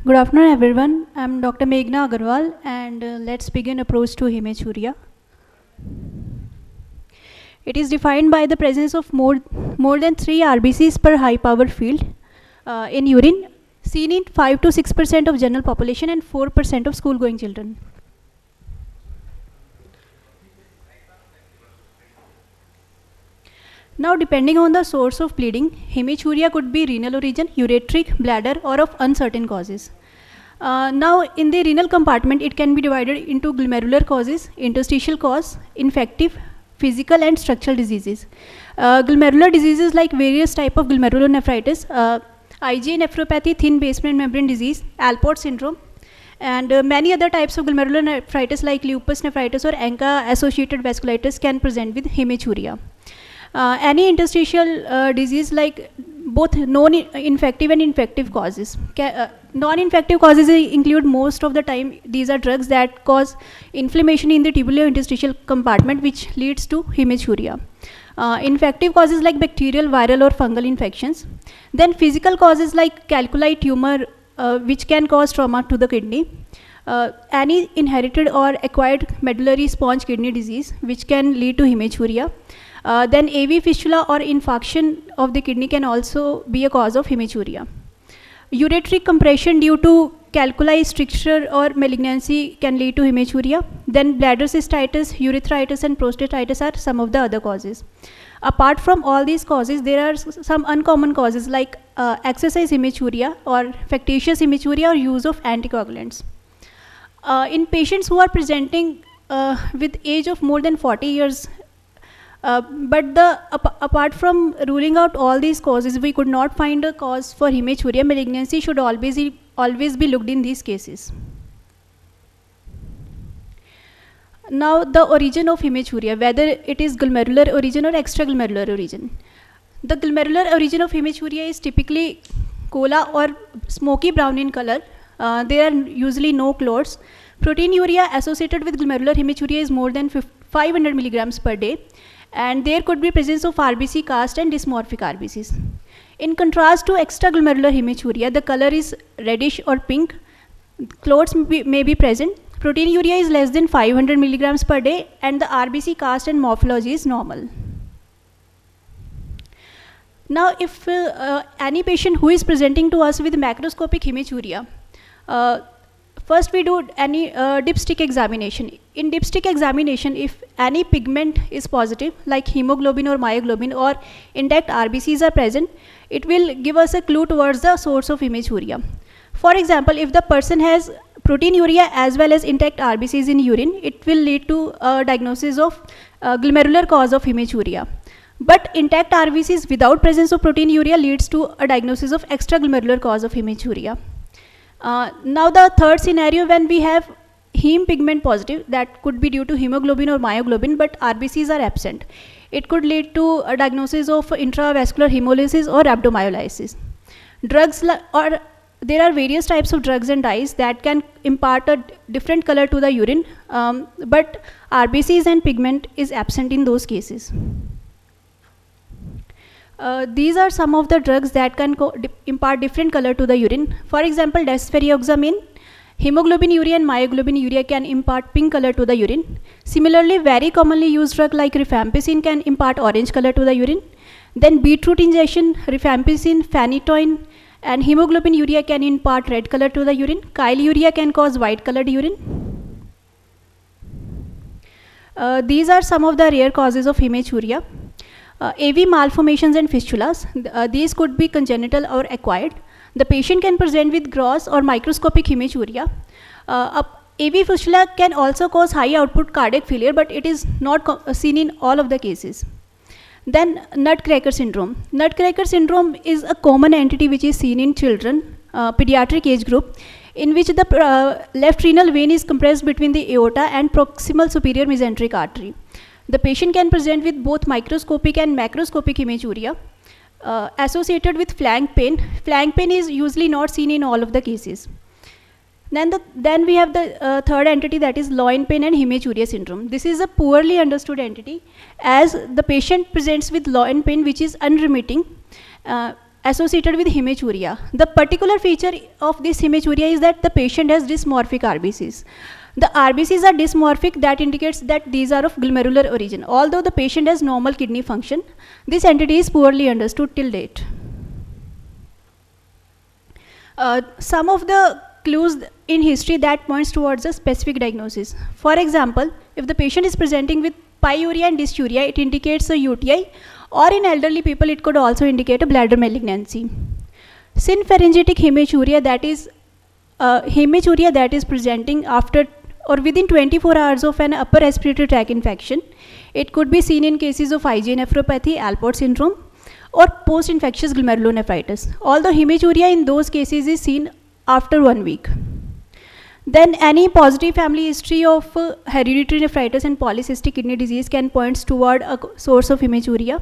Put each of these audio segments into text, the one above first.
Good afternoon, everyone. I'm Dr. Meghna Agarwal, and let's begin approach to hematuria. It is defined by the presence of more than 3 RBCs per high power field in urine, seen in 5 to 6% of general population and 4% of school-going children. Now, depending on the source of bleeding, hematuria could be renal origin, ureteric, bladder, or of uncertain causes. Now, in the renal compartment, it can be divided into glomerular causes, interstitial cause, infective, physical, and structural diseases. Glomerular diseases like various types of glomerulonephritis, IgA nephropathy, thin basement membrane disease, Alport syndrome, and many other types of glomerulonephritis like lupus nephritis or ANCA-associated vasculitis can present with hematuria. Any interstitial disease like both non-infective and infective causes. Non-infective causes include most of the time these are drugs that cause inflammation in the tubulointerstitial compartment which leads to hematuria. Infective causes like bacterial, viral or fungal infections. Then physical causes like calculi tumor which can cause trauma to the kidney. Any inherited or acquired medullary sponge kidney disease which can lead to hematuria. Then AV fistula or infarction of the kidney can also be a cause of hematuria. Ureteric compression due to calculi stricture or malignancy can lead to hematuria. Then bladder cystitis, urethritis and prostatitis are some of the other causes. Apart from all these causes, there are some uncommon causes like exercise hematuria or factitious hematuria or use of anticoagulants. In patients who are presenting with age of more than 40 years, apart from ruling out all these causes, we could not find a cause for hematuria. Malignancy should always be looked in these cases. Now, the origin of hematuria, whether it is glomerular origin or extraglomerular origin. The glomerular origin of hematuria is typically cola or smoky brown in color. There are usually no clots. Proteinuria associated with glomerular hematuria is more than 500 milligrams per day. And there could be presence of RBC cast and dysmorphic RBCs. In contrast to extraglomerular hematuria, the color is reddish or pink. Clots may be present. Proteinuria is less than 500 milligrams per day, and the RBC cast and morphology is normal. Now, if any patient who is presenting to us with macroscopic hematuria, first we do any dipstick examination. In dipstick examination, if any pigment is positive, like hemoglobin or myoglobin or intact RBCs are present, it will give us a clue towards the source of hematuria. For example, if the person has proteinuria as well as intact RBCs in urine, it will lead to a diagnosis of glomerular cause of hematuria. But intact RBCs without presence of proteinuria leads to a diagnosis of extraglomerular cause of hematuria. Now the third scenario, when we have heme pigment positive, that could be due to hemoglobin or myoglobin, but RBCs are absent. It could lead to a diagnosis of intravascular hemolysis or rhabdomyolysis. There are various types of drugs and dyes that can impart a different color to the urine, but RBCs and pigment is absent in those cases. These are some of the drugs that can impart different color to the urine. For example, desferrioxamine, hemoglobin urea and myoglobin urea can impart pink color to the urine. Similarly, very commonly used drug like rifampicin can impart orange color to the urine. Then beetroot injection, rifampicin, phenytoin and hemoglobin urea can impart red color to the urine. Chylurea can cause white colored urine. These are some of the rare causes of hematuria. AV malformations and fistulas, these could be congenital or acquired. The patient can present with gross or microscopic hematuria. AV fistula can also cause high output cardiac failure, but it is not seen in all of the cases. Then nutcracker syndrome. Nutcracker syndrome is a common entity which is seen in children, pediatric age group, in which the left renal vein is compressed between the aorta and proximal superior mesenteric artery. The patient can present with both microscopic and macroscopic hematuria associated with flank pain. Flank pain is usually not seen in all of the cases. Then we have the third entity, that is loin pain and hematuria syndrome. This is a poorly understood entity as the patient presents with loin pain which is unremitting. associated with hematuria. The particular feature of this hematuria is that the patient has dysmorphic RBCs. The RBCs are dysmorphic, that indicates that these are of glomerular origin. Although the patient has normal kidney function, this entity is poorly understood till date. Some of the clues in history that points towards a specific diagnosis. For example, if the patient is presenting with pyuria and dysuria, it indicates a UTI, or in elderly people it could also indicate a bladder malignancy. Synpharyngitic hematuria, that is hematuria that is presenting after or within 24 hours of an upper respiratory tract infection. It could be seen in cases of IgA nephropathy, Alport syndrome, or post-infectious glomerulonephritis. Although hematuria in those cases is seen after 1 week. Then any positive family history of hereditary nephritis and polycystic kidney disease can point toward a source of hematuria.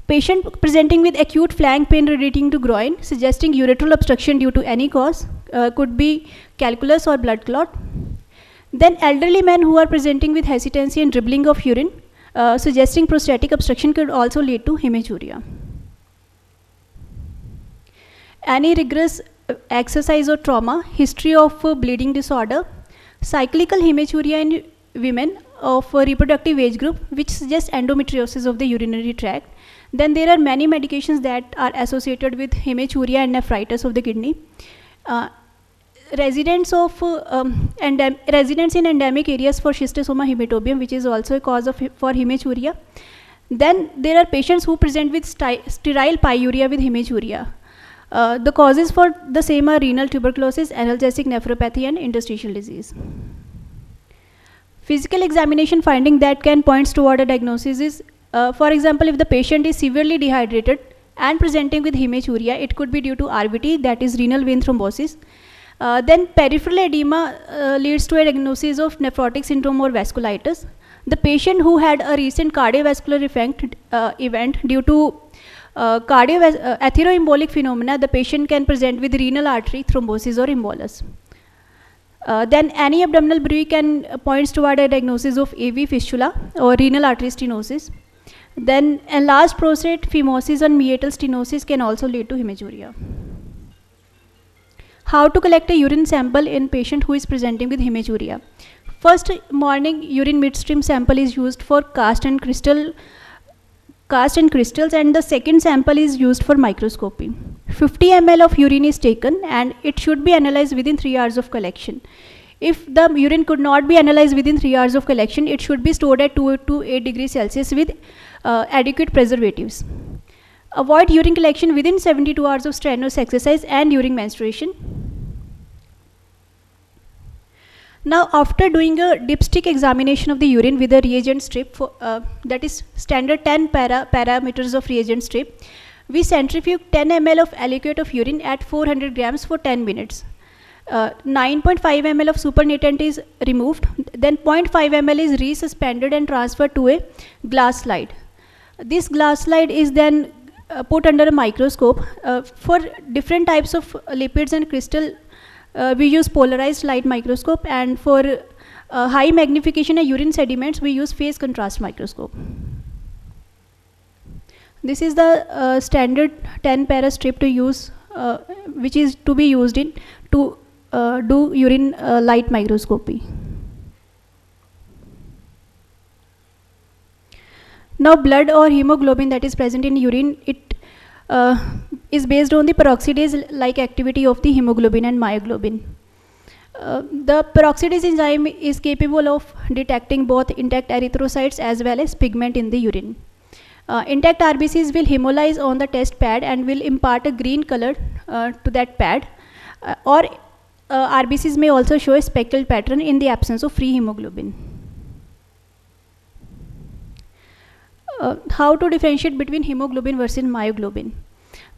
Patient presenting with acute flank pain radiating to groin, suggesting ureteral obstruction due to any cause, could be calculus or blood clot. Then elderly men who are presenting with hesitancy and dribbling of urine, suggesting prostatic obstruction, could also lead to hematuria. Any rigorous exercise or trauma, history of bleeding disorder, cyclical hematuria in women of reproductive age group, which suggests endometriosis of the urinary tract. Then there are many medications that are associated with hematuria and nephritis of the kidney. Residents in endemic areas for Schistosoma hematobium, which is also a cause for hematuria. Then there are patients who present with sterile pyuria with hematuria. The causes for the same are renal tuberculosis, analgesic nephropathy, and interstitial disease. Physical examination finding that can point toward a diagnosis is, for example, if the patient is severely dehydrated and presenting with hematuria, it could be due to RVT, that is renal vein thrombosis. Then peripheral edema leads to a diagnosis of nephrotic syndrome or vasculitis. The patient who had a recent cardiovascular event due to atherosclerotic phenomena, the patient can present with renal artery thrombosis or embolus. Then any abdominal bruit can points toward a diagnosis of AV fistula or renal artery stenosis. Then enlarged prostate, phimosis, and meatal stenosis can also lead to hematuria. How to collect a urine sample in patient who is presenting with hematuria? First morning urine midstream sample is used for cast and crystals, and the second sample is used for microscopy. 50 ml of urine is taken and it should be analyzed within 3 hours of collection. If the urine could not be analyzed within 3 hours of collection, it should be stored at 2 to 8 degrees Celsius with adequate preservatives. Avoid urine collection within 72 hours of strenuous exercise and during menstruation. Now, after doing a dipstick examination of the urine with a reagent strip, that is standard 10 parameters of reagent strip, we centrifuge 10 ml of aliquot of urine at 400 grams for 10 minutes. 9.5 ml of supernatant is removed, then 0.5 ml is resuspended and transferred to a glass slide. This glass slide is then put under a microscope. For different types of lipids and crystal, we use polarized light microscope, and for high magnification and urine sediments, we use phase contrast microscope. This is the standard 10 para strip to use, which is to be used in to do urine light microscopy. Now, blood or hemoglobin that is present in urine, it is based on the peroxidase-like activity of the hemoglobin and myoglobin. The peroxidase enzyme is capable of detecting both intact erythrocytes as well as pigment in the urine. Intact RBCs will hemolyze on the test pad and will impart a green color to that pad, or RBCs may also show a spectral pattern in the absence of free hemoglobin. How to differentiate between hemoglobin versus myoglobin?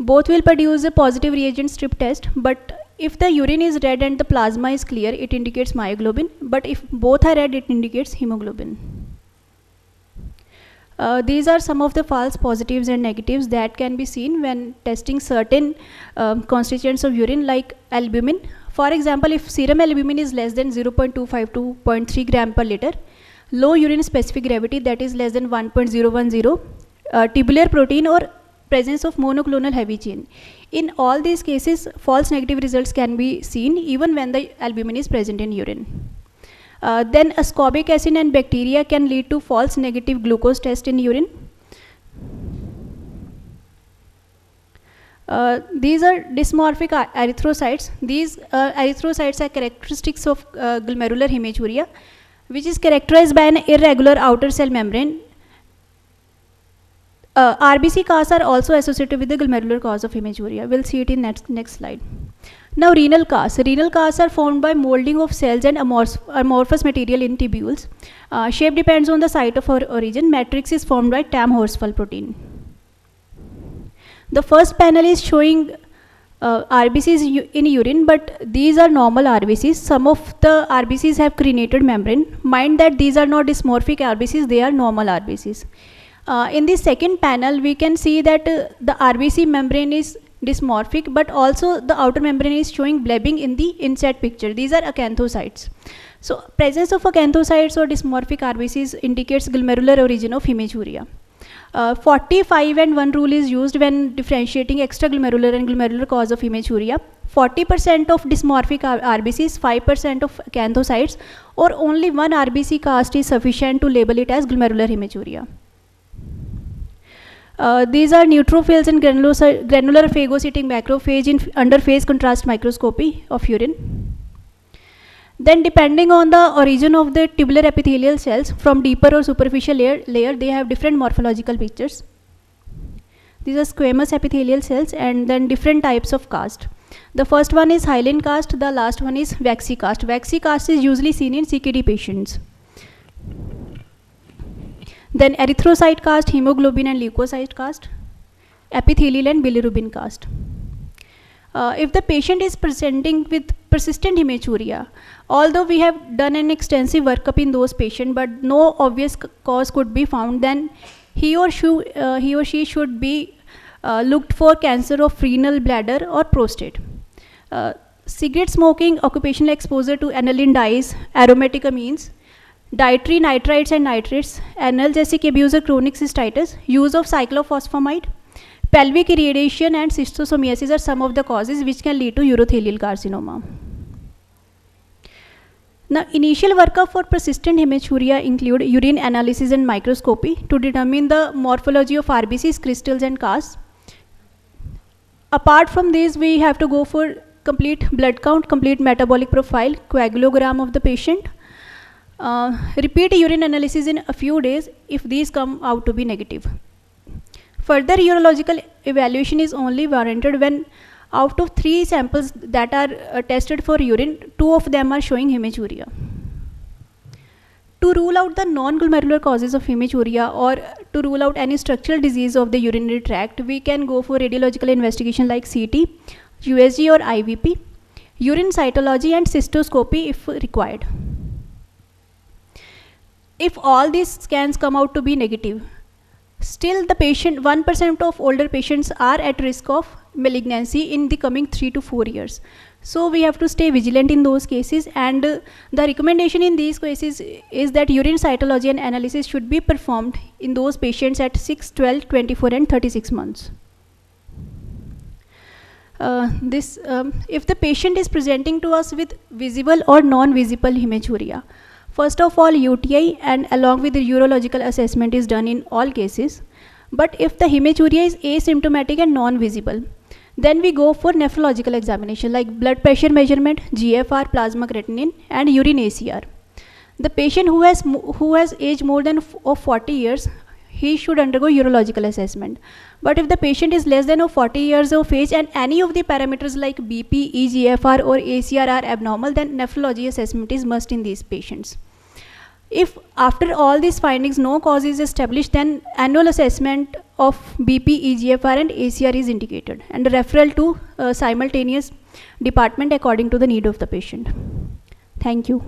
Both will produce a positive reagent strip test, but if the urine is red and the plasma is clear, it indicates myoglobin, but if both are red, it indicates hemoglobin. These are some of the false positives and negatives that can be seen when testing certain constituents of urine, like albumin. For example, if serum albumin is less than 0.25 to 0.3 gram per liter, low urine specific gravity, that is less than 1.010, tubular protein or presence of monoclonal heavy chain. In all these cases, false negative results can be seen even when the albumin is present in urine. Then ascorbic acid and bacteria can lead to false negative glucose test in urine. These are dysmorphic erythrocytes. These erythrocytes are characteristics of glomerular hematuria, which is characterized by an irregular outer cell membrane. RBC casts are also associated with the glomerular cause of hematuria. We'll see it in next slide. Now, renal casts. Renal casts are formed by molding of cells and amorphous material in tubules. Shape depends on the site of origin. Matrix is formed by TAM-Horsfall protein. The first panel is showing RBCs in urine, but these are normal RBCs. Some of the RBCs have crenated membrane. Mind that these are not dysmorphic RBCs, they are normal RBCs. In the second panel, we can see that the RBC membrane is dysmorphic, but also the outer membrane is showing blebbing in the inside picture. These are acanthocytes. So, presence of acanthocytes or dysmorphic RBCs indicates glomerular origin of hematuria. 45 and 1 rule is used when differentiating extraglomerular and glomerular cause of hematuria. 40% of dysmorphic RBCs, 5% of acanthocytes, or only one RBC cast is sufficient to label it as glomerular hematuria. These are neutrophils and granular phagocytic macrophage in under phase contrast microscopy of urine. Then, depending on the origin of the tubular epithelial cells, from deeper or superficial layer, they have different morphological pictures. These are squamous epithelial cells, and then different types of cast. The first one is hyaline cast, the last one is waxy cast. Waxy cast is usually seen in CKD patients. Then erythrocyte cast, hemoglobin and leukocyte cast, epithelial and bilirubin cast. If the patient is presenting with persistent hematuria, although we have done an extensive workup in those patients, but no obvious cause could be found, then he or she should be looked for cancer of renal, bladder or prostate. Cigarette smoking, occupational exposure to aniline dyes, aromatic amines, dietary nitrites and nitrates, analgesic abuse or chronic cystitis, use of cyclophosphamide, pelvic irradiation and schistosomiasis are some of the causes which can lead to urothelial carcinoma. Now, initial workup for persistent hematuria include urine analysis and microscopy to determine the morphology of RBCs, crystals and casts. Apart from these, we have to go for complete blood count, complete metabolic profile, coagulogram of the patient. Repeat urine analysis in a few days if these come out to be negative. Further urological evaluation is only warranted when out of 3 samples that are tested for urine, 2 of them are showing hematuria. To rule out the non-glomerular causes of hematuria or to rule out any structural disease of the urinary tract, we can go for radiological investigation like CT, USG or IVP, urine cytology and cystoscopy if required. If all these scans come out to be negative, still the patient, 1% of older patients are at risk of malignancy in the coming 3 to 4 years. So we have to stay vigilant in those cases, and the recommendation in these cases is that urine cytology and analysis should be performed in those patients at 6, 12, 24 and 36 months. If the patient is presenting to us with visible or non-visible hematuria, first of all, UTI and along with the urological assessment is done in all cases. But if the hematuria is asymptomatic and non-visible, then we go for nephrological examination like blood pressure measurement, GFR, plasma creatinine and urine ACR. The patient who has aged more than 40 years, he should undergo urological assessment. But if the patient is less than 40 years of age and any of the parameters like BP, eGFR or ACR are abnormal, then nephrology assessment is must in these patients. If after all these findings no cause is established, then annual assessment of BP, eGFR and ACR is indicated and referral to simultaneous department according to the need of the patient. Thank you.